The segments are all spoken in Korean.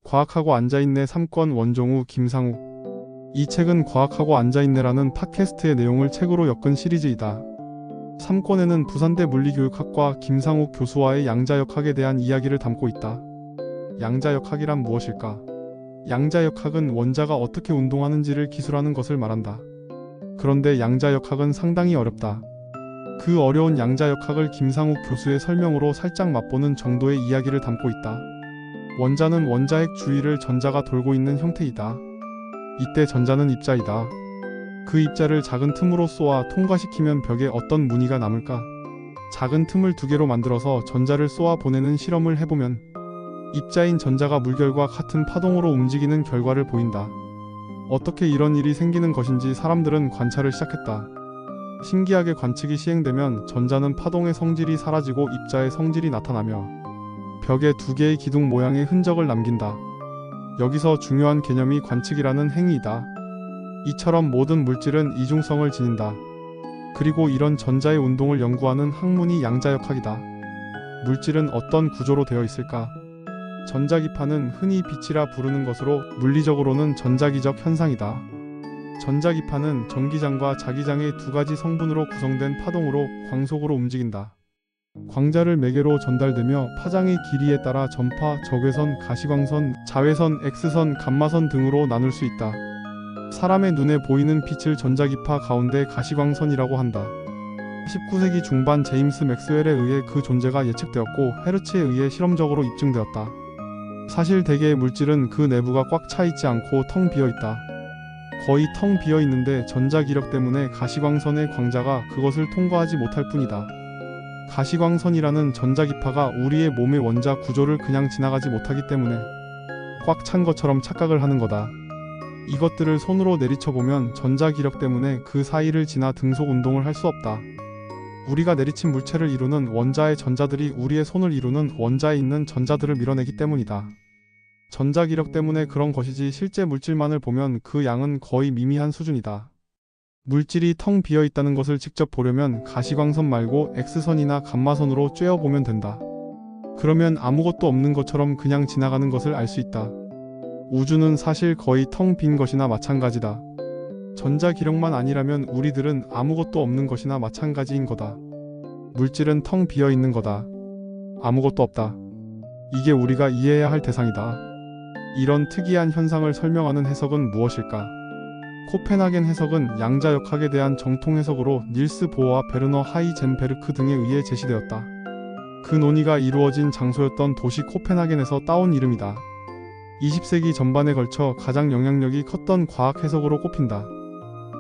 과학하고 앉아있네 3권 원종우 김상욱. 이 책은 과학하고 앉아있네라는 팟캐스트의 내용을 책으로 엮은 시리즈이다. 3권에는 부산대 물리교육학과 김상욱 교수와의 양자역학에 대한 이야기를 담고 있다. 양자역학이란 무엇일까? 양자역학은 원자가 어떻게 운동하는지를 기술하는 것을 말한다. 그런데 양자역학은 상당히 어렵다. 그 어려운 양자역학을 김상욱 교수의 설명으로 살짝 맛보는 정도의 이야기를 담고 있다. 원자는 원자핵 주위를 전자가 돌고 있는 형태이다. 이때 전자는 입자이다. 그 입자를 작은 틈으로 쏘아 통과시키면 벽에 어떤 무늬가 남을까? 작은 틈을 2개로 만들어서 전자를 쏘아 보내는 실험을 해보면 입자인 전자가 물결과 같은 파동으로 움직이는 결과를 보인다. 어떻게 이런 일이 생기는 것인지 사람들은 관찰을 시작했다. 신기하게 관측이 시행되면 전자는 파동의 성질이 사라지고 입자의 성질이 나타나며 벽에 2개의 기둥 모양의 흔적을 남긴다. 여기서 중요한 개념이 관측이라는 행위이다. 이처럼 모든 물질은 이중성을 지닌다. 그리고 이런 전자의 운동을 연구하는 학문이 양자역학이다. 물질은 어떤 구조로 되어 있을까? 전자기파는 흔히 빛이라 부르는 것으로 물리적으로는 전자기적 현상이다. 전자기파는 전기장과 자기장의 2가지 성분으로 구성된 파동으로 광속으로 움직인다. 광자를 매개로 전달되며 파장의 길이에 따라 전파, 적외선, 가시광선, 자외선, X선, 감마선 등으로 나눌 수 있다. 사람의 눈에 보이는 빛을 전자기파 가운데 가시광선이라고 한다. 19세기 중반 제임스 맥스웰에 의해 그 존재가 예측되었고 헤르츠에 의해 실험적으로 입증되었다. 사실 대개의 물질은 그 내부가 꽉 차 있지 않고 텅 비어 있다. 거의 텅 비어 있는데 전자기력 때문에 가시광선의 광자가 그것을 통과하지 못할 뿐이다. 가시광선이라는 전자기파가 우리의 몸의 원자 구조를 그냥 지나가지 못하기 때문에 꽉 찬 것처럼 착각을 하는 거다. 이것들을 손으로 내리쳐보면 전자기력 때문에 그 사이를 지나 등속 운동을 할 수 없다. 우리가 내리친 물체를 이루는 원자의 전자들이 우리의 손을 이루는 원자에 있는 전자들을 밀어내기 때문이다. 전자기력 때문에 그런 것이지 실제 물질만을 보면 그 양은 거의 미미한 수준이다. 물질이 텅 비어 있다는 것을 직접 보려면 가시광선 말고 X선이나 감마선으로 쬐어보면 된다. 그러면 아무것도 없는 것처럼 그냥 지나가는 것을 알 수 있다. 우주는 사실 거의 텅 빈 것이나 마찬가지다. 전자기력만 아니라면 우리들은 아무것도 없는 것이나 마찬가지인 거다. 물질은 텅 비어 있는 거다. 아무것도 없다. 이게 우리가 이해해야 할 대상이다. 이런 특이한 현상을 설명하는 해석은 무엇일까? 코펜하겐 해석은 양자역학에 대한 정통 해석으로 닐스 보어와 베르너 하이젠베르크 등에 의해 제시되었다. 그 논의가 이루어진 장소였던 도시 코펜하겐에서 따온 이름이다. 20세기 전반에 걸쳐 가장 영향력이 컸던 과학 해석으로 꼽힌다.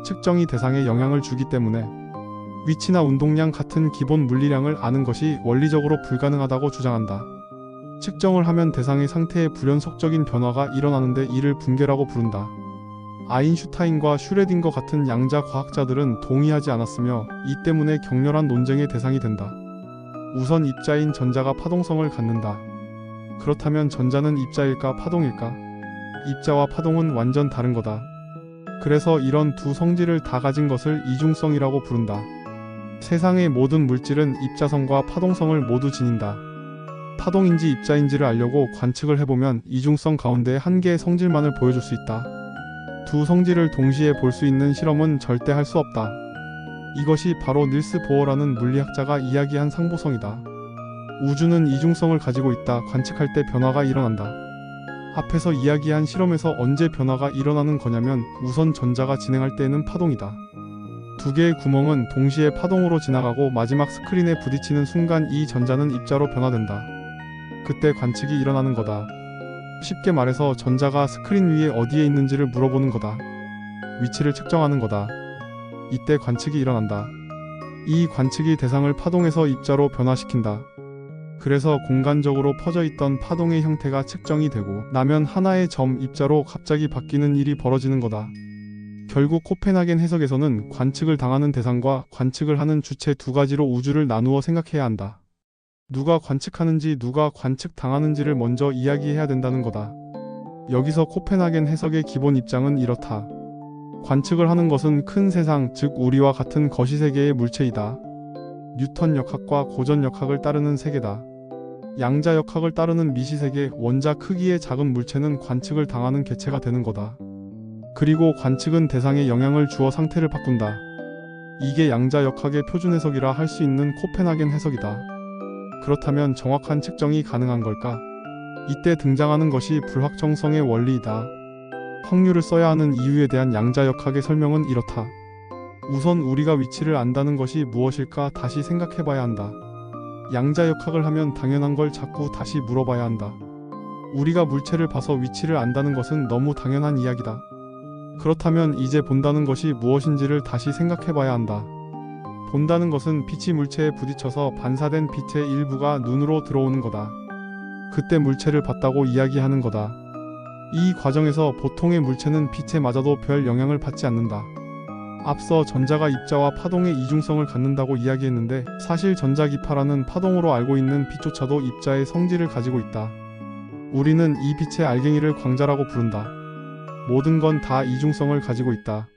측정이 대상에 영향을 주기 때문에 위치나 운동량 같은 기본 물리량을 아는 것이 원리적으로 불가능하다고 주장한다. 측정을 하면 대상의 상태에 불연속적인 변화가 일어나는데 이를 붕괴라고 부른다. 아인슈타인과 슈레딩거 같은 양자 과학자들은 동의하지 않았으며 이 때문에 격렬한 논쟁의 대상이 된다. 우선 입자인 전자가 파동성을 갖는다. 그렇다면 전자는 입자일까 파동일까? 입자와 파동은 완전 다른 거다. 그래서 이런 두 성질을 다 가진 것을 이중성이라고 부른다. 세상의 모든 물질은 입자성과 파동성을 모두 지닌다. 파동인지 입자인지를 알려고 관측을 해보면 이중성 가운데 한 개의 성질만을 보여줄 수 있다. 두 성질을 동시에 볼 수 있는 실험은 절대 할 수 없다. 이것이 바로 닐스 보어라는 물리학자가 이야기한 상보성이다. 우주는 이중성을 가지고 있다. 관측할 때 변화가 일어난다. 앞에서 이야기한 실험에서 언제 변화가 일어나는 거냐면 우선 전자가 진행할 때에는 파동이다. 2개의 구멍은 동시에 파동으로 지나가고 마지막 스크린에 부딪히는 순간 이 전자는 입자로 변화된다. 그때 관측이 일어나는 거다. 쉽게 말해서 전자가 스크린 위에 어디에 있는지를 물어보는 거다. 위치를 측정하는 거다. 이때 관측이 일어난다. 이 관측이 대상을 파동에서 입자로 변화시킨다. 그래서 공간적으로 퍼져 있던 파동의 형태가 측정이 되고 나면 하나의 점 입자로 갑자기 바뀌는 일이 벌어지는 거다. 결국 코펜하겐 해석에서는 관측을 당하는 대상과 관측을 하는 주체 2가지로 우주를 나누어 생각해야 한다. 누가 관측하는지 누가 관측당하는지를 먼저 이야기해야 된다는 거다. 여기서 코펜하겐 해석의 기본 입장은 이렇다. 관측을 하는 것은 큰 세상, 즉 우리와 같은 거시세계의 물체이다. 뉴턴 역학과 고전 역학을 따르는 세계다. 양자역학을 따르는 미시세계 원자 크기의 작은 물체는 관측을 당하는 개체가 되는 거다. 그리고 관측은 대상에 영향을 주어 상태를 바꾼다. 이게 양자역학의 표준 해석이라 할 수 있는 코펜하겐 해석이다. 그렇다면 정확한 측정이 가능한 걸까? 이때 등장하는 것이 불확정성의 원리이다. 확률을 써야 하는 이유에 대한 양자역학의 설명은 이렇다. 우선 우리가 위치를 안다는 것이 무엇일까 다시 생각해봐야 한다. 양자역학을 하면 당연한 걸 자꾸 다시 물어봐야 한다. 우리가 물체를 봐서 위치를 안다는 것은 너무 당연한 이야기다. 그렇다면 이제 본다는 것이 무엇인지를 다시 생각해봐야 한다. 본다는 것은 빛이 물체에 부딪혀서 반사된 빛의 일부가 눈으로 들어오는 거다. 그때 물체를 봤다고 이야기하는 거다. 이 과정에서 보통의 물체는 빛에 맞아도 별 영향을 받지 않는다. 앞서 전자가 입자와 파동의 이중성을 갖는다고 이야기했는데 사실 전자기파라는 파동으로 알고 있는 빛조차도 입자의 성질을 가지고 있다. 우리는 이 빛의 알갱이를 광자라고 부른다. 모든 건 다 이중성을 가지고 있다.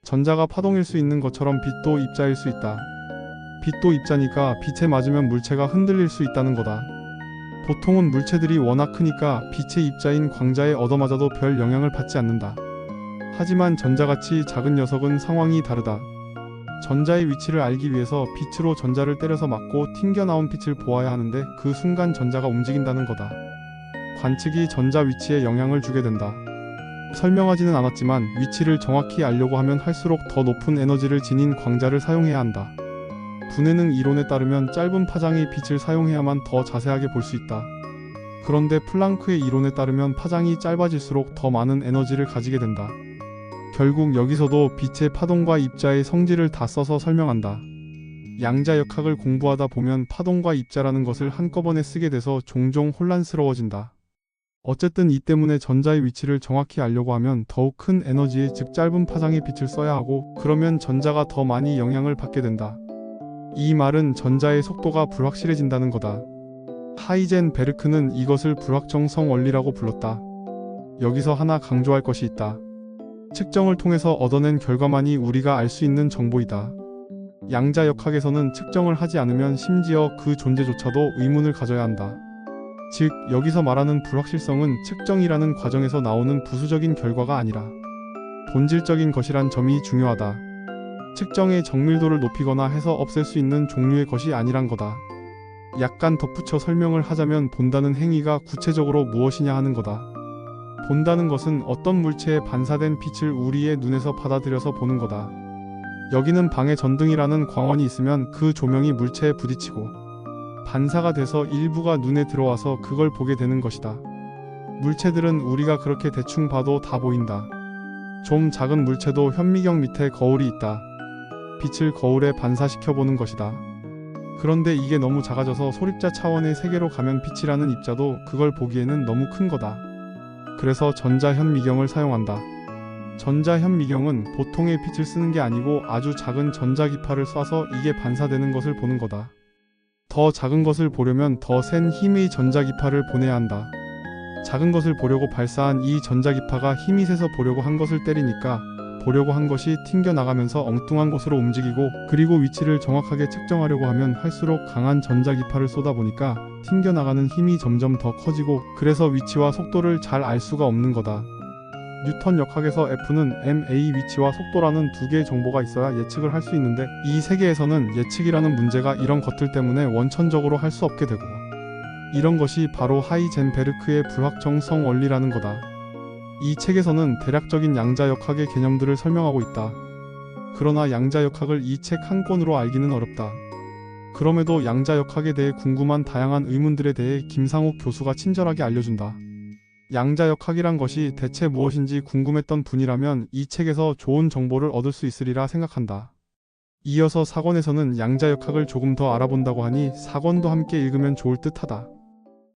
전자가 파동일 수 있는 것처럼 빛도 입자일 수 있다. 빛도 입자니까 빛에 맞으면 물체가 흔들릴 수 있다는 거다. 보통은 물체들이 워낙 크니까 빛의 입자인 광자에 얻어맞아도 별 영향을 받지 않는다. 하지만 전자같이 작은 녀석은 상황이 다르다. 전자의 위치를 알기 위해서 빛으로 전자를 때려서 맞고 튕겨나온 빛을 보아야 하는데 그 순간 전자가 움직인다는 거다. 관측이 전자 위치에 영향을 주게 된다. 설명하지는 않았지만 위치를 정확히 알려고 하면 할수록 더 높은 에너지를 지닌 광자를 사용해야 한다. 분해능 이론에 따르면 짧은 파장의 빛을 사용해야만 더 자세하게 볼 수 있다. 그런데 플랑크의 이론에 따르면 파장이 짧아질수록 더 많은 에너지를 가지게 된다. 결국 여기서도 빛의 파동과 입자의 성질을 다 써서 설명한다. 양자역학을 공부하다 보면 파동과 입자라는 것을 한꺼번에 쓰게 돼서 종종 혼란스러워진다. 어쨌든 이 때문에 전자의 위치를 정확히 알려고 하면 더욱 큰 에너지의 즉 짧은 파장의 빛을 써야 하고 그러면 전자가 더 많이 영향을 받게 된다. 이 말은 전자의 속도가 불확실해진다는 거다. 하이젠베르크는 이것을 불확정성 원리라고 불렀다. 여기서 하나 강조할 것이 있다. 측정을 통해서 얻어낸 결과만이 우리가 알 수 있는 정보이다. 양자역학에서는 측정을 하지 않으면 심지어 그 존재조차도 의문을 가져야 한다. 즉, 여기서 말하는 불확실성은 측정이라는 과정에서 나오는 부수적인 결과가 아니라 본질적인 것이란 점이 중요하다. 측정의 정밀도를 높이거나 해서 없앨 수 있는 종류의 것이 아니란 거다. 약간 덧붙여 설명을 하자면 본다는 행위가 구체적으로 무엇이냐 하는 거다. 본다는 것은 어떤 물체에 반사된 빛을 우리의 눈에서 받아들여서 보는 거다. 여기는 방에 전등이라는 광원이 있으면 그 조명이 물체에 부딪히고 반사가 돼서 일부가 눈에 들어와서 그걸 보게 되는 것이다. 물체들은 우리가 그렇게 대충 봐도 다 보인다. 좀 작은 물체도 현미경 밑에 거울이 있다. 빛을 거울에 반사시켜 보는 것이다. 그런데 이게 너무 작아져서 소립자 차원의 세계로 가면 빛이라는 입자도 그걸 보기에는 너무 큰 거다. 그래서 전자현미경을 사용한다. 전자현미경은 보통의 빛을 쓰는 게 아니고 아주 작은 전자기파를 쏴서 이게 반사되는 것을 보는 거다. 더 작은 것을 보려면 더 센 힘의 전자기파를 보내야 한다. 작은 것을 보려고 발사한 이 전자기파가 힘이 세서 보려고 한 것을 때리니까 보려고 한 것이 튕겨나가면서 엉뚱한 곳으로 움직이고 그리고 위치를 정확하게 측정하려고 하면 할수록 강한 전자기파를 쏟아보니까 튕겨나가는 힘이 점점 더 커지고 그래서 위치와 속도를 잘 알 수가 없는 거다. 뉴턴 역학에서 F는 ma의 위치와 속도라는 두 개의 정보가 있어야 예측을 할 수 있는데 이 세계에서는 예측이라는 문제가 이런 것들 때문에 원천적으로 할 수 없게 되고 이런 것이 바로 하이젠베르크의 불확정성 원리라는 거다. 이 책에서는 대략적인 양자역학의 개념들을 설명하고 있다. 그러나 양자역학을 이 책 한 권으로 알기는 어렵다. 그럼에도 양자역학에 대해 궁금한 다양한 의문들에 대해 김상욱 교수가 친절하게 알려준다. 양자역학이란 것이 대체 무엇인지 궁금했던 분이라면 이 책에서 좋은 정보를 얻을 수 있으리라 생각한다. 이어서 4권에서는 양자역학을 조금 더 알아본다고 하니 4권도 함께 읽으면 좋을 듯하다.